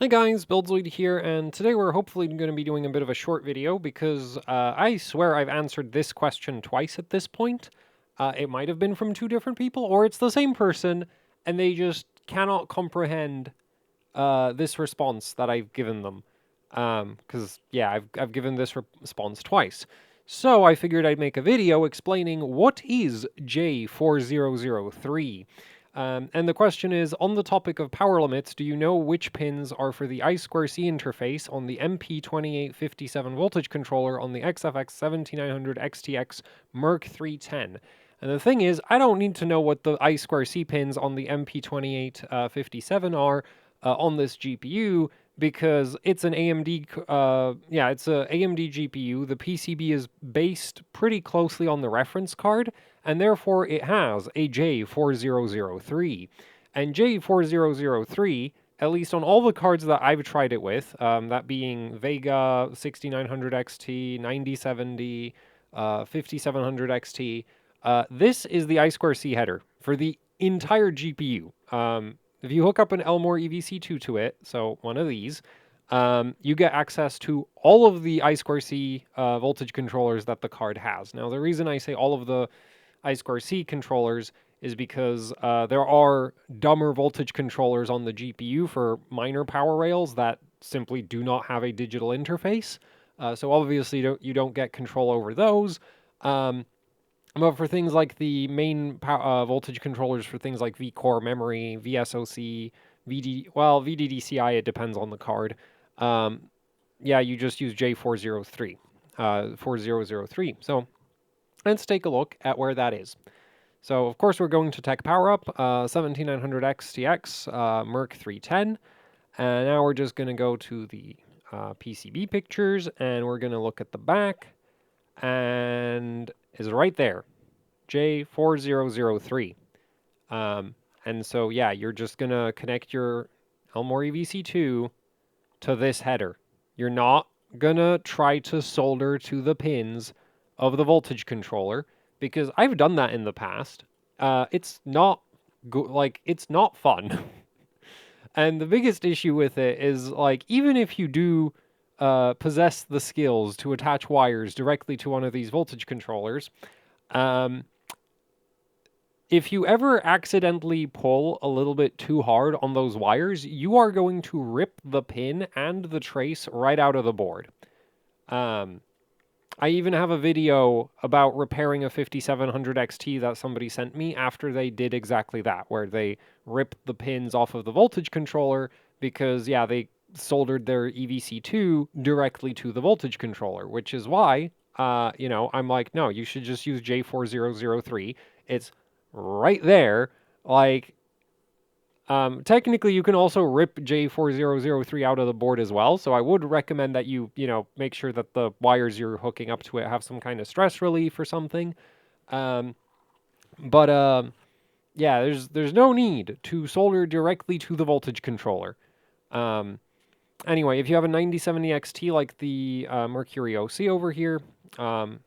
Hey guys, Buildzoid here, and today we're hopefully going to be doing a bit of a short video because I swear I've answered this question twice at this point. It might have been from two different people, or it's the same person, and they just cannot comprehend this response that I've given them. Because, yeah, I've given this response twice. So I figured I'd make a video explaining what is J4003. And the question is, on the topic of power limits, do you know which pins are for the I2C interface on the MP2857 voltage controller on the XFX 7900 XTX Merc 310? And the thing is, I don't need to know what the I2C pins on the MP2857 are on this GPU because it's an AMD, it's a AMD GPU. The PCB is based pretty closely on the reference card, and therefore it has a J4003. And J4003, at least on all the cards that I've tried it with, that being Vega 6900 XT, 9070, 5700 XT, this is the I2C header for the entire GPU. If you hook up an Elmor EVC2 to it, so one of these, you get access to all of the I2C voltage controllers that the card has. Now, the reason I say all of the I2C controllers is because there are dumber voltage controllers on the GPU for minor power rails that simply do not have a digital interface. So obviously you don't get control over those. But for things like the main voltage controllers for things like vCore memory, VSOC, VDDCI, it depends on the card. You just use J403, 4003. So let's take a look at where that is. So of course we're going to Tech Power Up, 17900 XTX, Merc 310. And now we're just going to go to the PCB pictures and we're going to look at the back. And is right there, J4003. And so, yeah, you're just going to connect your Elmor EVC2 to this header. You're not going to try to solder to the pins of the voltage controller, because I've done that in the past. It's not it's not fun. And the biggest issue with it is, like, even if you do possess the skills to attach wires directly to one of these voltage controllers, if you ever accidentally pull a little bit too hard on those wires, you are going to rip the pin and the trace right out of the board. I even have a video about repairing a 5700 XT that somebody sent me after they did exactly that, where they ripped the pins off of the voltage controller because, yeah, they soldered their EVC2 directly to the voltage controller, which is why, I'm like, no, you should just use J4003. It's right there. Like, technically, you can also rip J4003 out of the board as well, so I would recommend that you make sure that the wires you're hooking up to it have some kind of stress relief or something. Yeah, there's no need to solder directly to the voltage controller. Anyway, if you have a 9070 XT like the Mercury OC over here,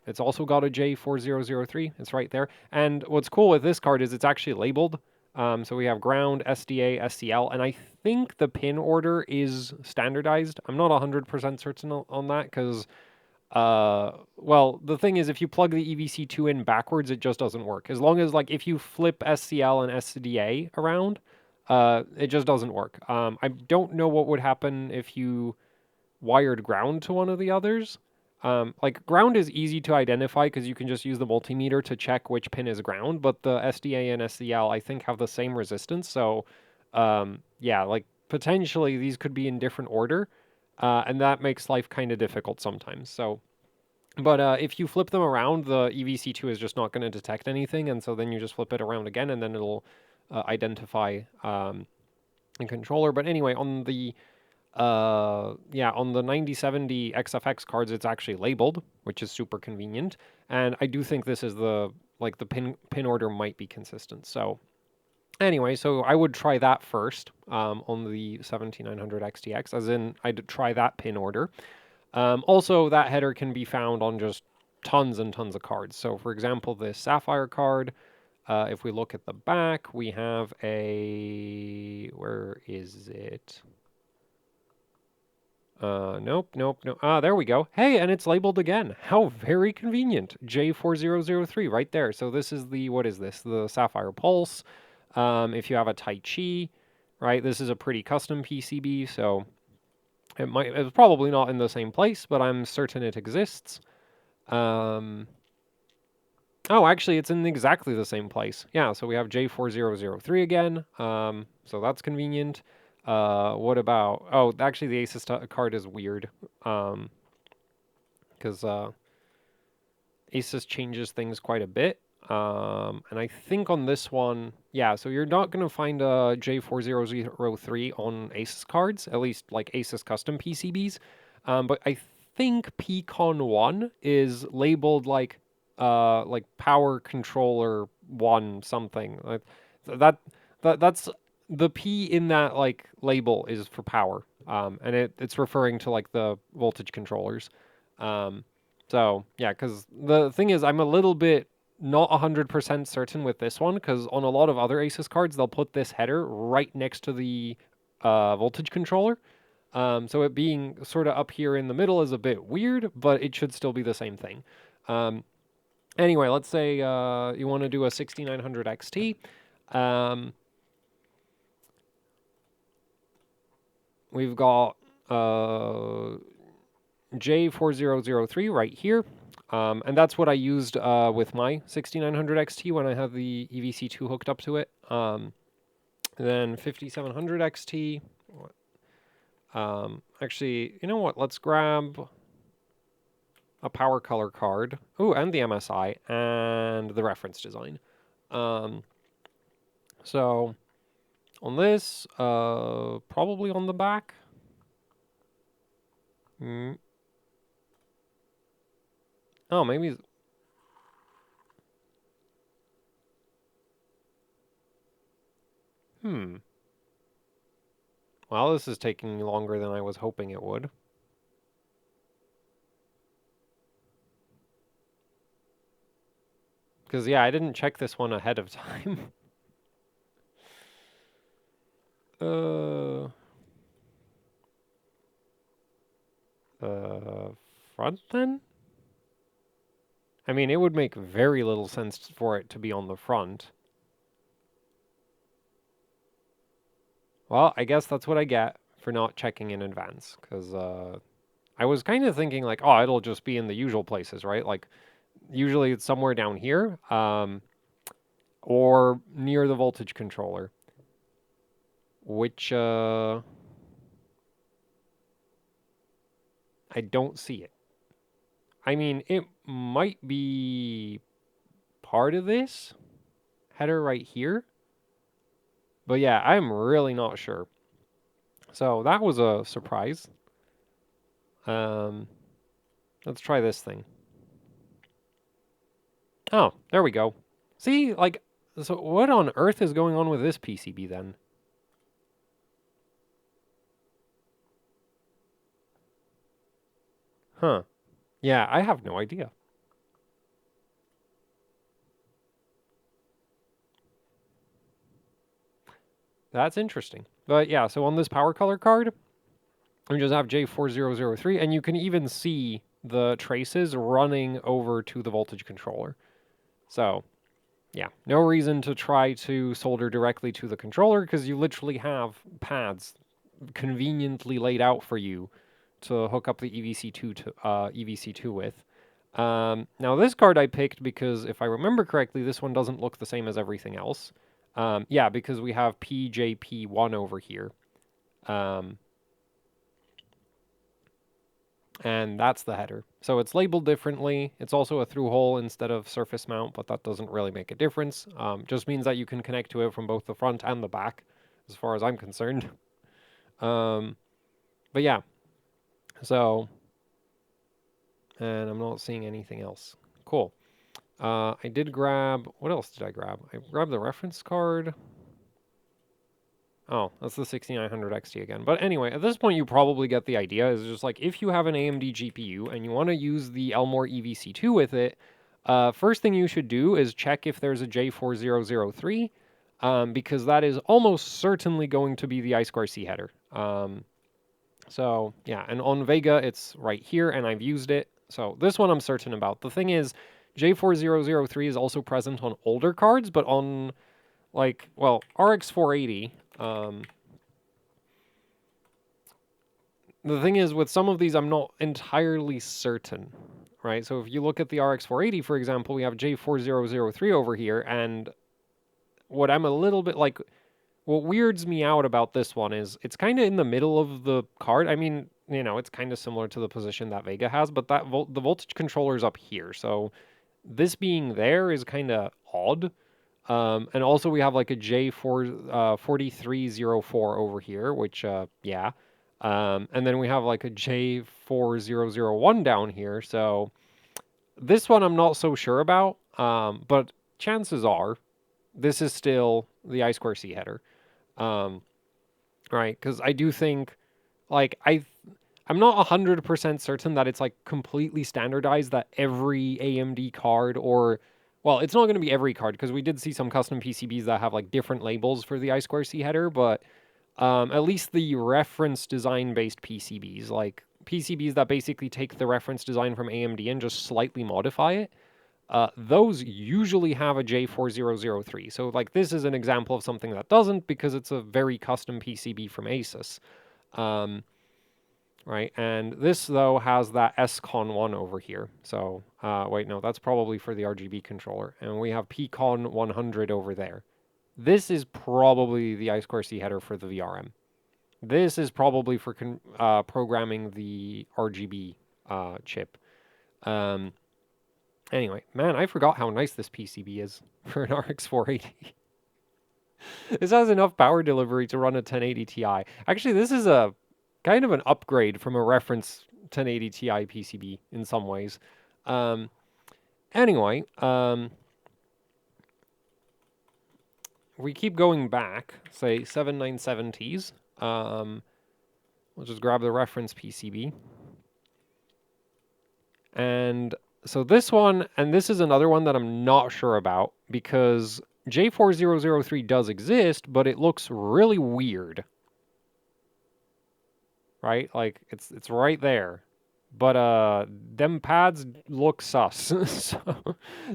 it's also got a J4003. It's right there. And what's cool with this card is it's actually labeled. So we have ground, SDA, SCL, and I think the pin order is standardized. I'm not 100% certain on that because, the thing is, if you plug the EVC2 in backwards, it just doesn't work. As long as, like, if you flip SCL and SDA around, it just doesn't work. I don't know what would happen if you wired ground to one of the others. Like, ground is easy to identify because you can just use the multimeter to check which pin is ground, but the SDA and SCL, I think, have the same resistance. So, like, potentially these could be in different order, and that makes life kind of difficult sometimes. So, but if you flip them around, the EVC2 is just not going to detect anything, and so then you just flip it around again, and then it'll identify a controller. But anyway, on the on the 9070 XFX cards, it's actually labeled, which is super convenient. And I do think this is the pin order might be consistent. So anyway, so I would try that first on the 17900 XTX, as in I'd try that pin order. Also, that header can be found on just tons and tons of cards. So for example, this Sapphire card, if we look at the back, we have a, where is it? Nope, nope, no. Ah, there we go. Hey, and it's labeled again. How very convenient. J4003 right there. So this is the, what is this? The Sapphire Pulse. If you have a Tai Chi, right? This is a pretty custom PCB, so it's probably not in the same place, but I'm certain it exists. Oh, actually, it's in exactly the same place. Yeah, so we have J4003 again. So that's convenient. What about... Oh, actually, the Asus card is weird. Because Asus changes things quite a bit. And I think on this one, yeah, so you're not going to find a J4003 on Asus cards, at least like Asus custom PCBs. But I think Pcon1 is labeled like power controller 1 something. Like that's the P in that like label is for power. And it's referring to like the voltage controllers. So yeah, because the thing is, I'm a little bit not 100% certain with this one, because on a lot of other Asus cards, they'll put this header right next to the voltage controller. So it being sort of up here in the middle is a bit weird, but it should still be the same thing. Anyway, let's say you want to do a 6900 XT. We've got J4003 right here. And that's what I used with my 6900 XT when I have the EVC2 hooked up to it. Then 5700 XT. Actually, you know what? Let's grab a power color card. Ooh, and the MSI and the reference design. So on this, probably on the back. Oh, maybe... Well, this is taking longer than I was hoping it would. Because, yeah, I didn't check this one ahead of time. Front then? I mean, it would make very little sense for it to be on the front. Well, I guess that's what I get for not checking in advance, because I was kind of thinking like, oh, it'll just be in the usual places, right? Like, usually it's somewhere down here, or near the voltage controller, which I don't see it. I mean, it might be part of this header right here. But yeah, I'm really not sure. So that was a surprise. Let's try this thing. Oh, there we go. See, like, so what on earth is going on with this PCB then? Huh. Yeah, I have no idea. That's interesting. But yeah, so on this power color card, we just have J4003, and you can even see the traces running over to the voltage controller. So, yeah, no reason to try to solder directly to the controller, because you literally have pads conveniently laid out for you to hook up the EVC2 with. Now this card I picked because if I remember correctly, this one doesn't look the same as everything else. Yeah, because we have PJP1 over here. And that's the header. So it's labeled differently. It's also a through hole instead of surface mount, but that doesn't really make a difference. Just means that you can connect to it from both the front and the back, as far as I'm concerned. But yeah, so, and I'm not seeing anything else. Cool. I did grab, what else did I grab? I grabbed the reference card. Oh, that's the 6900 XT again. But anyway, at this point, you probably get the idea. It's just like, if you have an AMD GPU and you want to use the Elmor EVC2 with it, first thing you should do is check if there's a J4003, because that is almost certainly going to be the I2C header. So yeah, and on Vega, it's right here, and I've used it. So this one I'm certain about. The thing is, J4003 is also present on older cards, but on, like, well, RX 480, the thing is, with some of these, I'm not entirely certain, right? So if you look at the RX 480, for example, we have J4003 over here, and what I'm a little bit like, what weirds me out about this one is it's kind of in the middle of the card. I mean, you know, it's kind of similar to the position that Vega has, but that the voltage controller is up here. So this being there is kind of odd. And also we have like a J4 4304 over here, which yeah. And then we have like a J4001 down here. So this one I'm not so sure about. But chances are this is still the I2C header. Right? Because I do think, like, I'm not 100% certain that it's like completely standardized that every AMD card or, well, it's not going to be every card because we did see some custom PCBs that have like different labels for the I2C header, but at least the reference design based PCBs, like PCBs that basically take the reference design from AMD and just slightly modify it, those usually have a J4003. So like this is an example of something that doesn't because it's a very custom PCB from Asus. Right, and this though has that SCON1 over here. So wait, no, that's probably for the RGB controller. And we have PCON100 over there. This is probably the I2C header for the VRM. This is probably for programming the RGB chip. Anyway, man, I forgot how nice this PCB is for an RX 480. This has enough power delivery to run a 1080 Ti. Actually, this is a kind of an upgrade from a reference 1080 Ti PCB in some ways. Anyway, we keep going back, say 7970s. We'll just grab the reference PCB. And so this one, and this is another one that I'm not sure about because J4003 does exist, but it looks really weird. Right? Like it's right there. But them pads look sus.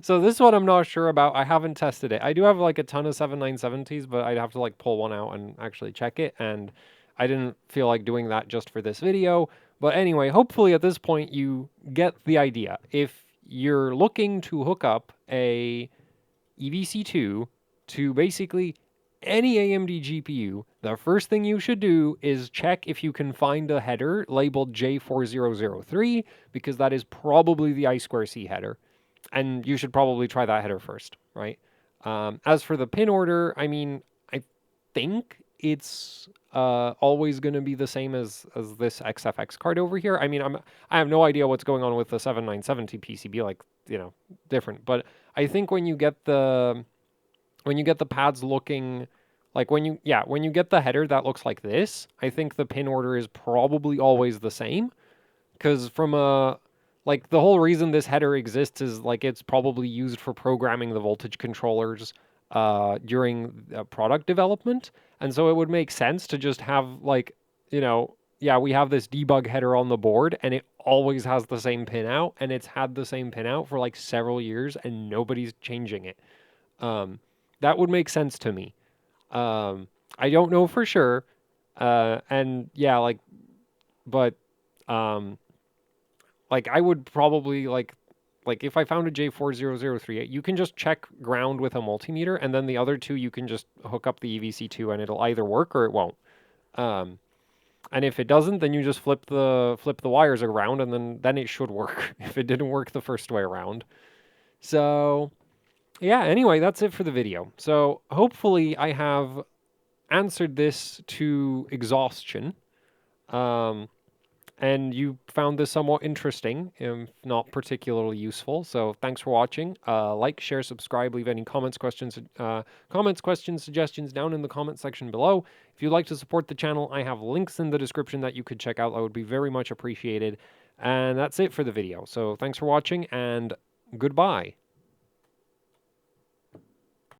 so this one I'm not sure about. I haven't tested it. I do have like a ton of 7970s, but I'd have to like pull one out and actually check it, and I didn't feel like doing that just for this video. But anyway, hopefully at this point you get the idea. If you're looking to hook up a EVC2 to basically any AMD GPU, the first thing you should do is check if you can find a header labeled J4003, because that is probably the I2C header. And you should probably try that header first, right? As for the pin order, I mean, I think it's always going to be the same as this XFX card over here. I mean, I have no idea what's going on with the 7970 PCB, like, you know, different. But I think when you get the pads looking like when you get the header that looks like this, I think the pin order is probably always the same, because from a like the whole reason this header exists is like it's probably used for programming the voltage controllers during product development, and so it would make sense to just have like, you know, yeah, we have this debug header on the board and it always has the same pin out, and it's had the same pin out for like several years and nobody's changing it. That would make sense to me. I don't know for sure. And yeah, like, but, like I would probably like if I found a J4003, you can just check ground with a multimeter, and then the other two you can just hook up the EVC2 and it'll either work or it won't. And if it doesn't, then you just flip the wires around, and then it should work if it didn't work the first way around. So yeah, anyway, that's it for the video. So hopefully I have answered this to exhaustion. And you found this somewhat interesting, if not particularly useful. So thanks for watching. Like, share, subscribe, leave any comments, questions, suggestions down in the comment section below. If you'd like to support the channel, I have links in the description that you could check out. That would be very much appreciated. And that's it for the video. So thanks for watching, and goodbye.